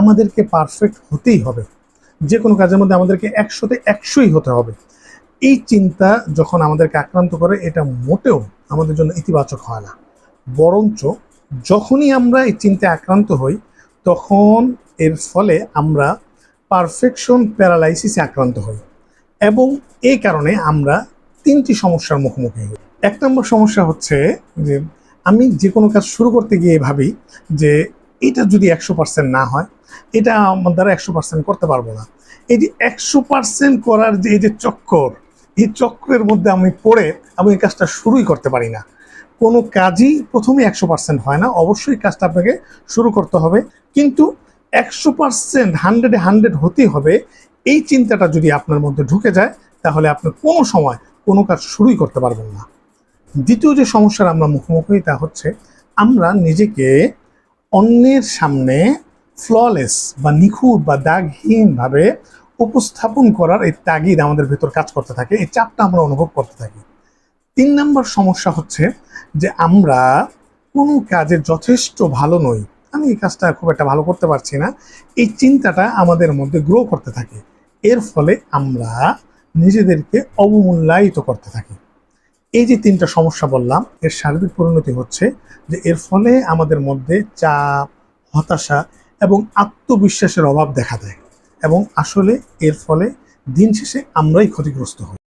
আমাদেরকে পারফেক্ট হতেই হবে, যে কোনো কাজের মধ্যে আমাদেরকে 100তে 100ই হতে হবে, এই চিন্তা যখন আমাদেরকে আক্রান্ত করে, এটা মোটেও আমাদের জন্য ইতিবাচক হয় না। বরঞ্চ যখনই আমরা এই চিন্তায় আক্রান্ত হই, তখন এর ফলে আমরা পারফেকশন প্যারালাইসিসে আক্রান্ত হই, এবং এই কারণে আমরা 3টি সমস্যার মুখোমুখি হই। 1 নম্বর সমস্যা হচ্ছে যে আমি যে কোনো কাজ শুরু করতে গিয়ে ভাবি যে এটা যদি 100% না হয়, এটা আমার দ্বারা 100% করতে পারবো না। এই যে 100% করার যে এই যে চক্কর, এই চক্রের মধ্যে আমি পড়ে আমি এই কাজটা শুরুই করতে পারি না। কোনো কাজই প্রথমে 100% হয় না, অবশ্যই কাজটা আপনাকে শুরু করতে হবে, কিন্তু 100% 100-এ 100 হতেই হবে, এই চিন্তাটা যদি আপনার মধ্যে ঢুকে যায়, তাহলে আপনি কোনো সময় কোনো কাজ শুরুই করতে পারবেন না। দ্বিতীয় যে সমস্যার আমরা মুখোমুখি তা হচ্ছে আমরা নিজেকে অন্যের সামনে ফ্ললেস বা নিখুঁত বা দাগহীনভাবে উপস্থাপন করার এই তাগিদ আমাদের ভেতর কাজ করতে থাকে, এই চাপটা আমরা অনুভব করতে থাকি। 3 নম্বর সমস্যা হচ্ছে যে আমরা কোনো কাজে যথেষ্ট ভালো নই, আমি এই কাজটা খুব একটা ভালো করতে পারছি না, এই চিন্তাটা আমাদের মধ্যে গ্রো করতে থাকে। এর ফলে আমরা নিজেদেরকে অবমূল্যায়িত করতে থাকি। এই যে 3টা সমস্যা বললাম, এর সার্বিক পরিণতি হচ্ছে যে এর ফলে আমাদের মধ্যে চাপ, হতাশা এবং আত্মবিশ্বাসের অভাব দেখা দেয়, এবং আসলে এর ফলে দিন শেষে আমরাই ক্ষতিগ্রস্ত হই।